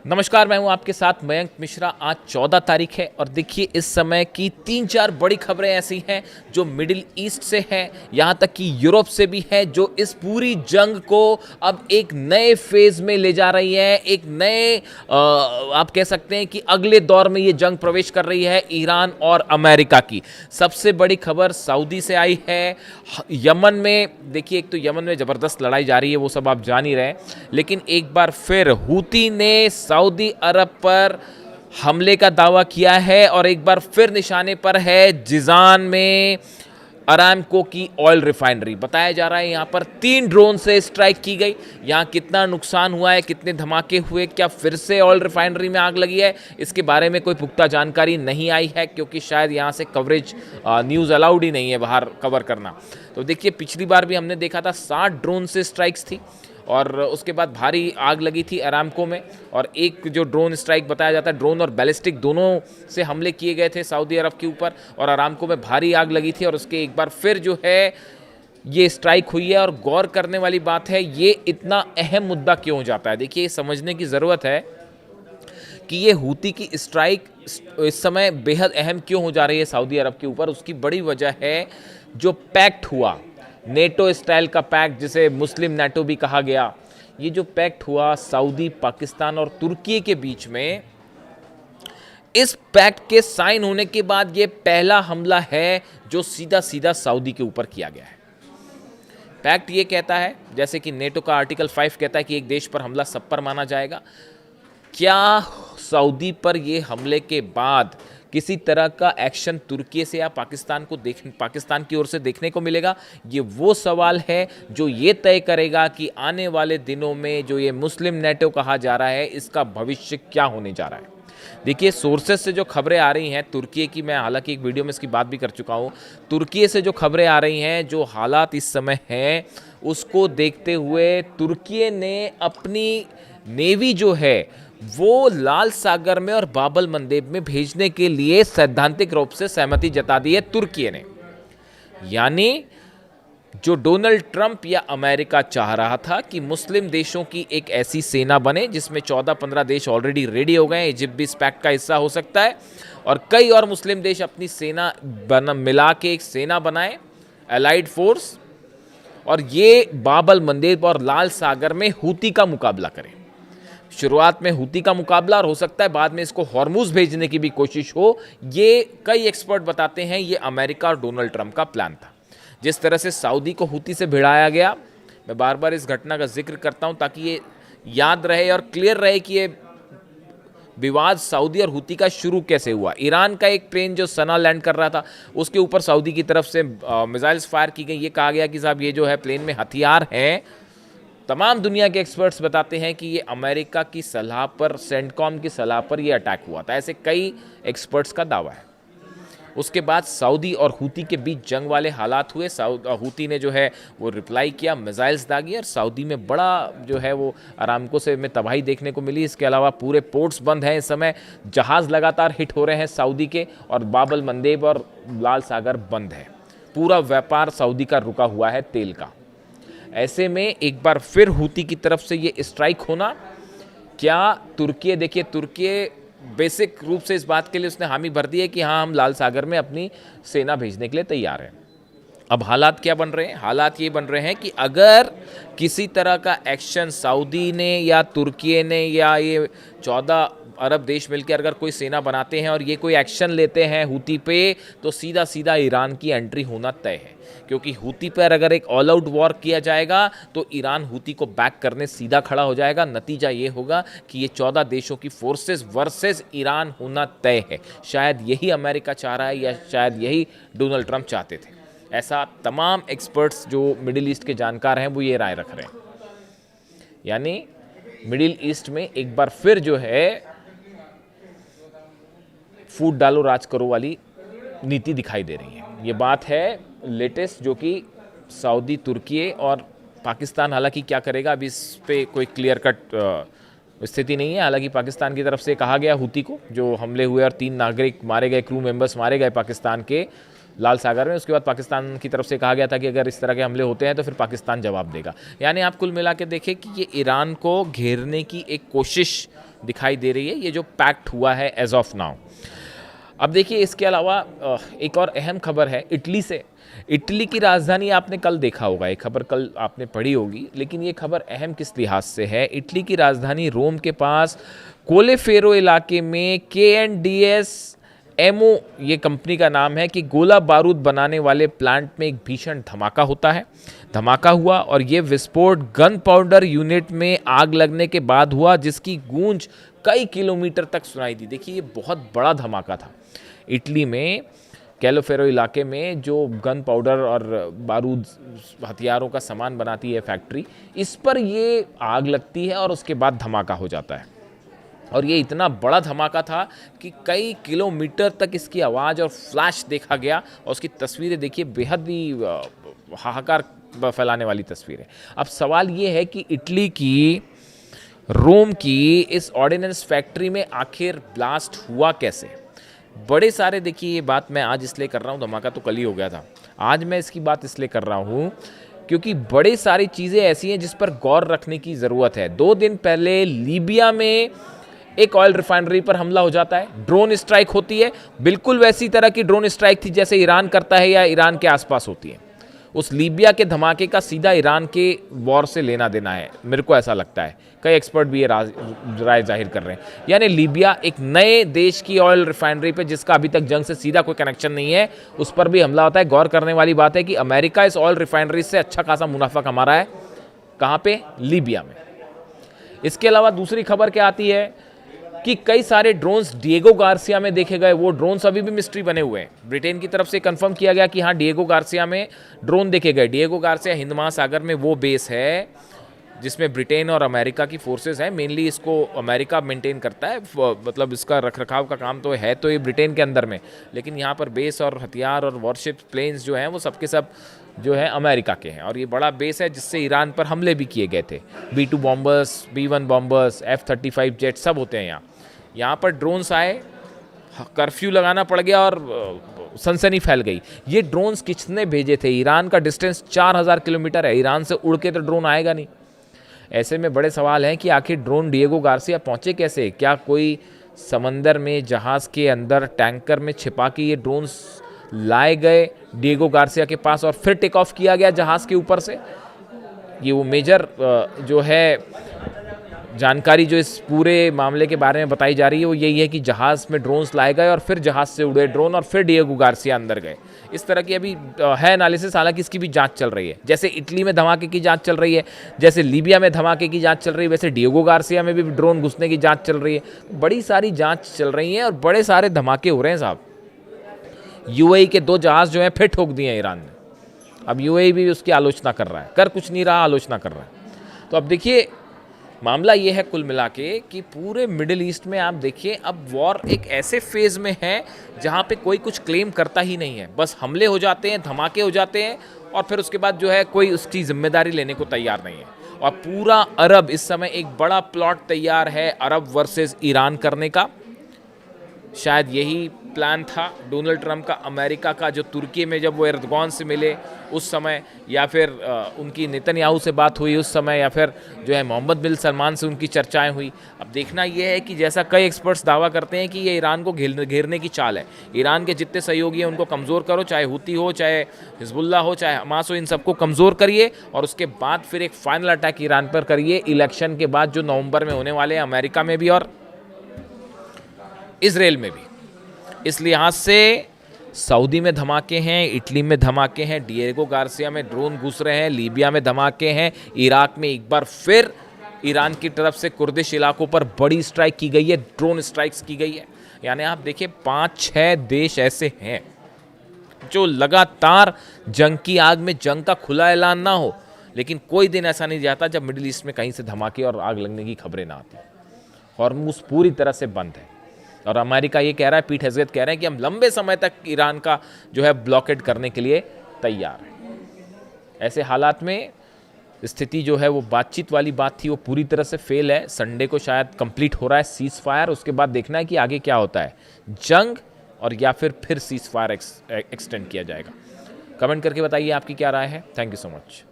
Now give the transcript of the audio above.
नमस्कार, मैं हूं आपके साथ मयंक मिश्रा। आज 14 तारीख है और देखिए इस समय की 3-4 बड़ी खबरें ऐसी हैं जो मिडिल ईस्ट से हैं, यहां तक कि यूरोप से भी है, जो इस पूरी जंग को अब एक नए फेज में ले जा रही है। एक नए आप कह सकते हैं कि अगले दौर में ये जंग प्रवेश कर रही है ईरान और अमेरिका की। सबसे बड़ी खबर सऊदी से आई है। यमन में देखिए, एक तो यमन में ज़बरदस्त लड़ाई जारी है, वो सब आप जान ही रहे हैं, लेकिन एक बार फिर हूती ने सऊदी अरब पर हमले का दावा किया है और एक बार फिर निशाने पर है जिजान में अरामको की ऑयल रिफाइनरी। बताया जा रहा है यहाँ पर 3 ड्रोन से स्ट्राइक की गई। यहाँ कितना नुकसान हुआ है, कितने धमाके हुए, क्या फिर से ऑयल रिफाइनरी में आग लगी है, इसके बारे में कोई पुख्ता जानकारी नहीं आई है, क्योंकि शायद यहाँ से कवरेज न्यूज़ अलाउड ही नहीं है बाहर कवर करना। तो देखिए, पिछली बार भी हमने देखा था 60 ड्रोन से स्ट्राइक्स थी और उसके बाद भारी आग लगी थी अरामको में। और एक जो ड्रोन स्ट्राइक बताया जाता है, ड्रोन और बैलिस्टिक दोनों से हमले किए गए थे सऊदी अरब के ऊपर और अरामको में भारी आग लगी थी। और उसके एक बार फिर जो है ये स्ट्राइक हुई है। और गौर करने वाली बात है, ये इतना अहम मुद्दा क्यों हो जाता है। देखिए, ये समझने की ज़रूरत है कि ये हूती की स्ट्राइक इस समय बेहद अहम क्यों हो जा रही है सऊदी अरब के ऊपर। उसकी बड़ी वजह है जो पैक्ट हुआ, नेटो स्टाइल का पैक्ट, जिसे मुस्लिम नेटो भी कहा गया। ये जो पैक्ट हुआ सऊदी, पाकिस्तान और तुर्की के बीच में, इस पैक्ट के साइन होने के बाद ये पहला हमला है जो सीधा सीधा सऊदी के ऊपर किया गया है। पैक्ट ये कहता है, जैसे कि नेटो का आर्टिकल 5 कहता है कि एक देश पर हमला सब पर माना जाएगा। क्या सऊदी पर ये हमले के बाद किसी तरह का एक्शन तुर्की से या पाकिस्तान की ओर से देखने को मिलेगा? ये वो सवाल है जो ये तय करेगा कि आने वाले दिनों में जो ये मुस्लिम नेटो कहा जा रहा है, इसका भविष्य क्या होने जा रहा है। देखिए, सोर्सेस से जो खबरें आ रही हैं तुर्की की, मैं हालांकि एक वीडियो में इसकी बात भी कर चुका हूँ, तुर्की से जो खबरें आ रही हैं, जो हालात इस समय हैं, उसको देखते हुए तुर्की ने अपनी नेवी जो है वो लाल सागर में और बाबल मंदेब में भेजने के लिए सैद्धांतिक रूप से सहमति जता दी है तुर्की ने। यानी जो डोनाल्ड ट्रंप या अमेरिका चाह रहा था कि मुस्लिम देशों की एक ऐसी सेना बने जिसमें 14-15 देश ऑलरेडी रेडी हो गए हैं, इजिप्ट भी इस पैक्ट का हिस्सा हो सकता है, और कई और मुस्लिम देश अपनी सेना मिला के एक सेना बनाए, एलाइड फोर्स, और ये बाबल मंदेब और लाल सागर में हूती का मुकाबला करें। शुरुआत में हूती का मुकाबला, और हो सकता है बाद में इसको हॉर्मुज भेजने की भी कोशिश हो। ये कई एक्सपर्ट बताते हैं ये अमेरिका और डोनाल्ड ट्रंप का प्लान था। जिस तरह से सऊदी को हूती से भिड़ाया गया, मैं बार बार इस घटना का जिक्र करता हूं ताकि ये याद रहे और क्लियर रहे कि ये विवाद सऊदी और हूती का शुरू कैसे हुआ। ईरान का एक प्लेन जो सना लैंड कर रहा था, उसके ऊपर सऊदी की तरफ से मिसाइल्स फायर की गई। ये कहा गया कि साहब ये जो है प्लेन में हथियार हैं। तमाम दुनिया के एक्सपर्ट्स बताते हैं कि ये अमेरिका की सलाह पर, सेंटकॉम की सलाह पर ये अटैक हुआ था। ऐसे कई एक्सपर्ट्स का दावा है। उसके बाद सऊदी और हूती के बीच जंग वाले हालात हुए। हूती ने जो है वो रिप्लाई किया, मिसाइल्स दागी, और सऊदी में बड़ा जो है वो अरामको से में तबाही देखने को मिली। इसके अलावा पूरे पोर्ट्स बंद हैं इस समय, जहाज़ लगातार हिट हो रहे हैं सऊदी के, और बाबल मंदेब और लाल सागर बंद है। पूरा व्यापार सऊदी का रुका हुआ है तेल का। ऐसे में एक बार फिर हूती की तरफ से ये स्ट्राइक होना, क्या तुर्की, देखिए तुर्की बेसिक रूप से इस बात के लिए उसने हामी भर दी है कि हाँ, हम लाल सागर में अपनी सेना भेजने के लिए तैयार हैं। अब हालात क्या बन रहे हैं? हालात ये बन रहे हैं कि अगर किसी तरह का एक्शन सऊदी ने या तुर्की ने या ये 14 अरब देश मिलकर अगर कोई सेना बनाते हैं और ये कोई एक्शन लेते हैं हूती पे, तो सीधा सीधा ईरान की एंट्री होना तय है। क्योंकि हूती पर अगर एक ऑल आउट वॉर किया जाएगा तो ईरान हूती को बैक करने सीधा खड़ा हो जाएगा। नतीजा ये होगा कि ये 14 देशों की फोर्सेस वर्सेस ईरान होना तय है। शायद यही अमेरिका चाह रहा है या शायद यही डोनाल्ड ट्रंप चाहते थे। ऐसा तमाम एक्सपर्ट्स जो मिडिल ईस्ट के जानकार हैं वो ये राय रख रहे हैं। यानी मिडिल ईस्ट में एक बार फिर जो है फूट डालो राज करो वाली नीति दिखाई दे रही है। ये बात है लेटेस्ट, जो कि सऊदी, तुर्की और पाकिस्तान हालांकि क्या करेगा अभी इस पे कोई क्लियर कट स्थिति नहीं है। हालांकि पाकिस्तान की तरफ से कहा गया हूती को, जो हमले हुए और 3 नागरिक मारे गए, क्रू मेंबर्स मारे गए पाकिस्तान के लाल सागर में, उसके बाद पाकिस्तान की तरफ से कहा गया था कि अगर इस तरह के हमले होते हैं तो फिर पाकिस्तान जवाब देगा। यानी आप कुल मिला के देखें कि ये ईरान को घेरने की एक कोशिश दिखाई दे रही है, ये जो पैक्ट हुआ है एज ऑफ नाउ। अब देखिए इसके अलावा एक और अहम खबर है इटली से। इटली की राजधानी आपने कल देखा होगा, एक खबर कल आपने पढ़ी होगी, लेकिन ये खबर अहम किस लिहाज से है। इटली की राजधानी रोम के पास कोलेफेरो इलाके में KNDS-MO ये कंपनी का नाम है कि गोला बारूद बनाने वाले प्लांट में एक भीषण धमाका होता है। धमाका हुआ और ये विस्फोट गन पाउडर यूनिट में आग लगने के बाद हुआ, जिसकी गूंज कई किलोमीटर तक सुनाई दी। देखिए ये बहुत बड़ा धमाका था। इटली में कैलोफेरो इलाके में जो गन पाउडर और बारूद हथियारों का सामान बनाती है फैक्ट्री, इस पर ये आग लगती है और उसके बाद धमाका हो जाता है। और ये इतना बड़ा धमाका था कि कई किलोमीटर तक इसकी आवाज़ और फ्लैश देखा गया, और उसकी तस्वीरें देखिए, बेहद ही हाहाकार फैलाने वाली तस्वीरें। अब सवाल ये है कि इटली की रोम की इस ऑर्डिनेंस फैक्ट्री में आखिर ब्लास्ट हुआ कैसे। बड़े सारे, देखिए ये बात मैं आज इसलिए कर रहा हूँ, धमाका तो कल ही हो गया था, आज मैं इसकी बात इसलिए कर रहा हूँ क्योंकि बड़े सारी चीज़ें ऐसी हैं जिस पर गौर रखने की ज़रूरत है। 2 दिन पहले लीबिया में एक ऑयल रिफाइनरी पर हमला हो जाता है, ड्रोन स्ट्राइक होती है, बिल्कुल वैसी तरह की ड्रोन स्ट्राइक थी जैसे ईरान करता है या ईरान के आसपास होती है। उस लीबिया के धमाके का सीधा ईरान के वॉर से लेना देना है, मेरे को ऐसा लगता है। कई एक्सपर्ट भी ये राय जाहिर कर रहे हैं। यानी लीबिया एक नए देश की ऑयल रिफाइनरी पे, जिसका अभी तक जंग से सीधा कोई कनेक्शन नहीं है, उस पर भी हमला होता है। गौर करने वाली बात है कि अमेरिका इस ऑयल रिफाइनरी से अच्छा खासा मुनाफा कमा रहा है। कहाँ पे? लीबिया में। इसके अलावा दूसरी खबर क्या आती है कि कई सारे ड्रोन्स डिएगो गार्सिया में देखे गए। वो ड्रोन्स अभी भी मिस्ट्री बने हुए हैं। ब्रिटेन की तरफ से कंफर्म किया गया कि हाँ, डिएगो गार्सिया में ड्रोन देखे गए। डिएगो गार्सिया हिंद महासागर में वो बेस है जिसमें ब्रिटेन और अमेरिका की फोर्सेस हैं। मेनली इसको अमेरिका मेंटेन करता है, मतलब इसका रखरखाव का काम तो है तो ये ब्रिटेन के अंदर में, लेकिन यहाँ पर बेस और हथियार और वॉरशिप प्लेन्स जो हैं वो सबके सब जो है अमेरिका के हैं। और ये बड़ा बेस है जिससे ईरान पर हमले भी किए गए थे। B-2 bombers, B-1 bombers, F-35 jet सब होते हैं यहाँ पर ड्रोन्स आए, कर्फ्यू लगाना पड़ गया और सनसनी फैल गई। ये ड्रोन्स किसने भेजे थे? ईरान का डिस्टेंस 4000 किलोमीटर है, ईरान से उड़ के तो ड्रोन आएगा नहीं। ऐसे में बड़े सवाल हैं कि आखिर ड्रोन डिएगो गार्सिया पहुंचे कैसे? क्या कोई समंदर में जहाज़ के अंदर टैंकर में छिपा के ये ड्रोन्स लाए गए डिएगो गार्सिया के पास और फिर टेक ऑफ किया गया जहाज़ के ऊपर से? ये वो मेजर जो है जानकारी जो इस पूरे मामले के बारे में बताई जा रही है वो यही है कि जहाज़ में ड्रोन्स लाए गए और फिर जहाज़ से उड़े ड्रोन और फिर डिएगो गार्सिया अंदर गए। इस तरह की अभी है एनालिसिस, हालांकि इसकी भी जांच चल रही है। जैसे इटली में धमाके की जांच चल रही है, जैसे लीबिया में धमाके की जांच चल रही है, वैसे डिएगो गार्सिया में भी ड्रोन घुसने की जांच चल रही है। बड़ी सारी जांच चल रही है और बड़े सारे धमाके हो रहे हैं साहब। UAE के 2 जहाज़ जो हैं फिर ठोक दिए हैं ईरान ने। अब UAE भी उसकी आलोचना कर रहा है, कर कुछ नहीं रहा, आलोचना कर रहा है। तो अब देखिए मामला ये है कुल मिला के कि पूरे मिडिल ईस्ट में आप देखिए अब वॉर एक ऐसे फेज़ में है जहाँ पे कोई कुछ क्लेम करता ही नहीं है। बस हमले हो जाते हैं, धमाके हो जाते हैं और फिर उसके बाद जो है कोई उसकी जिम्मेदारी लेने को तैयार नहीं है। और पूरा अरब इस समय एक बड़ा प्लॉट तैयार है अरब वर्सेस ईरान करने का। शायद यही प्लान था डोनाल्ड ट्रंप का, अमेरिका का, जो तुर्की में जब वो एर्दोगान से मिले उस समय, या फिर उनकी नेतन्याहू से बात हुई उस समय, या फिर जो है मोहम्मद बिन सलमान से उनकी चर्चाएं हुई। अब देखना ये है कि जैसा कई एक्सपर्ट्स दावा करते हैं कि ये ईरान को घेरने की चाल है। ईरान के जितने सहयोगी हैं उनको कमज़ोर करो, चाहे हुती हो, चाहे हिजबुल्ला हो, चाहे हमास हो, इन सबको कमज़ोर करिए और उसके बाद फिर एक फाइनल अटैक ईरान पर करिए इलेक्शन के बाद जो नवंबर में होने वाले हैं अमेरिका में भी और इजराइल में भी। इस लिहाज से सऊदी में धमाके हैं, इटली में धमाके हैं, डिएगो गार्सिया में ड्रोन घुस रहे हैं, लीबिया में धमाके हैं, इराक में एक बार फिर ईरान की तरफ से कुर्दिश इलाकों पर बड़ी स्ट्राइक की गई है, ड्रोन स्ट्राइक्स की गई है। यानी आप देखिए 5-6 देश ऐसे हैं जो लगातार जंग की आग में, जंग का खुला ऐलान ना हो, लेकिन कोई दिन ऐसा नहीं जाता जब मिडिल ईस्ट में कहीं से धमाके और आग लगने की खबरें ना आती। हॉर्मुज़ पूरी तरह से बंद है और अमेरिका ये कह रहा है, पीट हेगसेथ कह रहे हैं कि हम लंबे समय तक ईरान का जो है ब्लॉकेड करने के लिए तैयार हैं। ऐसे हालात में स्थिति जो है वो बातचीत वाली बात थी वो पूरी तरह से फेल है। संडे को शायद कंप्लीट हो रहा है सीज फायर, उसके बाद देखना है कि आगे क्या होता है, जंग और या फिर सीज फायर एक्सटेंड किया जाएगा। कमेंट करके बताइए आपकी क्या राय है। Thank you so much.